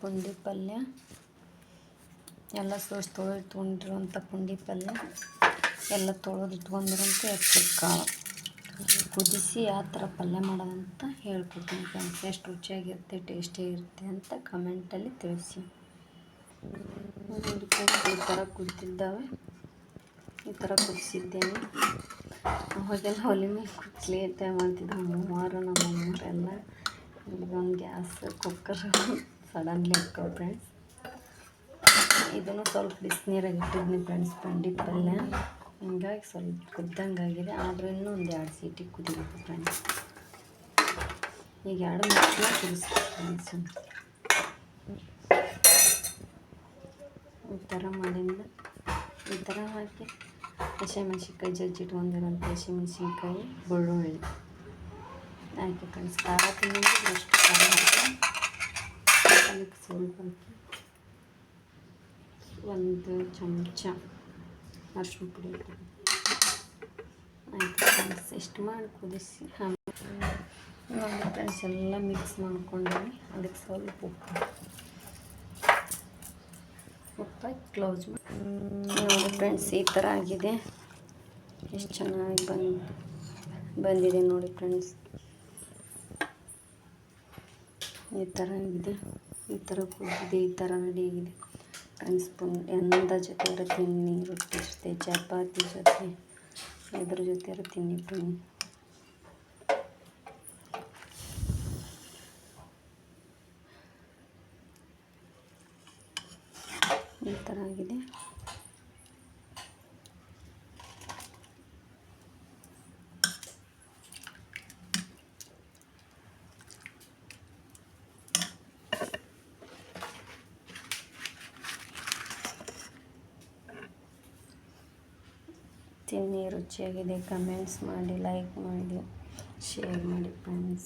ಪುಂಡಿ ಪಲ್ಯ, ಎಲ್ಲ ತೊಗೊಂಡಿರುವಂಥ ಪುಂಡಿ ಪಲ್ಯ ಎಲ್ಲ ತೊಳೆದು ಇಟ್ಕೊಂಡಿರೋಂಥ ಹೆಸ್ರು ಕಾಳು ಕುದಿಸಿ ಯಾವ ಥರ ಪಲ್ಯ ಮಾಡೋದಂತ ಹೇಳ್ಕೊಡ್ತೀನಿ ಫ್ರೆಂಡ್ಸ್. ಎಷ್ಟು ರುಚಿಯಾಗಿರುತ್ತೆ, ಟೇಸ್ಟಿಯಾಗಿರುತ್ತೆ ಅಂತ ಕಮೆಂಟಲ್ಲಿ ತಿಳಿಸಿ. ಈ ಥರ ಕುದಿತಿದ್ದಾವೆ, ಈ ಥರ ಕುದಿಸಿದ್ದೇನೆ. ಅವಾಗೆಲ್ಲ ಒಲೆ ಮೇಲೆ ಕುಚ್ಚಲಿ ಅಂತ ಮಾಡ್ತಿದ್ದೆ ನಮ್ಮಮ್ಮರು ನಮ್ಮಮ್ಮರೆಲ್ಲ. ಇದೊಂದು ಗ್ಯಾಸ್ ಕುಕ್ಕರ್ ಸಡನ್ಲಿ ಹಾಕೋ ಫ್ರೆಂಡ್ಸ್. ಇದನ್ನು ಸ್ವಲ್ಪ ಬಿಸಿನೀರಾಗಿ ಇಟ್ಟಿದ್ನಿ ಫ್ರೆಂಡ್ಸ್ ಪುಂಡಿ ಪಲ್ಯ, ಹಿಂಗಾಗಿ ಸ್ವಲ್ಪ ಕುದ್ದಂಗಾಗಿದೆ. ಆದರೂ ಇನ್ನೂ ಒಂದು 2 ಸೀಟಿ ಕುದಿಬೇಕು ಫ್ರೆಂಡ್ಸ್. ಈಗ 2 ನಿಮಿಷ ಕುದಿಸ್ಬೇಕು ಫ್ರೆಂಡ್ಸ್. ಈ ಥರ ಮಾಡಿಂದ ಈ ಥರ ಹಾಕಿ ಹಸಿಮೆಣ್ಸಿನ್ಕಾಯಿ ಜಜ್ಜಿಟ್ಕೊಂಡಿರೋಂಥ ಹಸಿಮೆಣ್ಸಿನ್ಕಾಯಿ, ಬೆಳ್ಳುಳ್ಳಿ ಹಾಕಿ ಫ್ರೆಂಡ್ಸ್. ಖಾರ ತಿನ್ನೋದು ಎಷ್ಟು ಖಾರ ಹಾಕಿ ಅದಕ್ಕೆ ಸ್ವಲ್ಪ ಹಾಕಿ 1 ಚಮಚ ಅರಿಶಿನ ಪುಡಿ ಆಯಿತು ಫ್ರೆಂಡ್ಸ್. ಇಷ್ಟು ಮಾಡಿ ಕುದಿಸಿ ನೋಡಿ ಫ್ರೆಂಡ್ಸ್, ಎಲ್ಲ ಮಿಕ್ಸ್ ಮಾಡ್ಕೊಂಡ್ವಿ. ಅದಕ್ಕೆ ಸ್ವಲ್ಪ ಉಪ್ಪಾಕಿ ಕ್ಲೋಸ್ ಮಾಡಿ ನೋಡಿ ಫ್ರೆಂಡ್ಸ್. ಈ ಥರ ಆಗಿದೆ, ಎಷ್ಟು ಚೆನ್ನಾಗಿ ಬಂದಿದೆ ನೋಡಿ ಫ್ರೆಂಡ್ಸ್. ಈ ಥರ ಆಗಿದೆ, ಈ ಥರ ಕುದಿದೆ, ಈ ಥರ ರೆಡಿ ಆಗಿದೆ ಫ್ರೆಂಡ್ಸ್. ಎಂದ ಜೊತೆ ತಿನ್ನಿ, ರೊಟ್ಟಿ ಜೊತೆ, ಚಪಾತಿ ಜೊತೆ, ಇದ್ರ ಜೊತೆ ತಿನ್ನಿ ಫ್ರೆಂಡ್ಸ್. ಈ ಥರ ಆಗಿದೆ. ತಿನ್ನಿ, ರುಚಿಯಾಗಿದೆ. ಕಮೆಂಟ್ಸ್ ಮಾಡಿ, ಲೈಕ್ ಮಾಡಿ, ಶೇರ್ ಮಾಡಿ ಫ್ರೆಂಡ್ಸ್.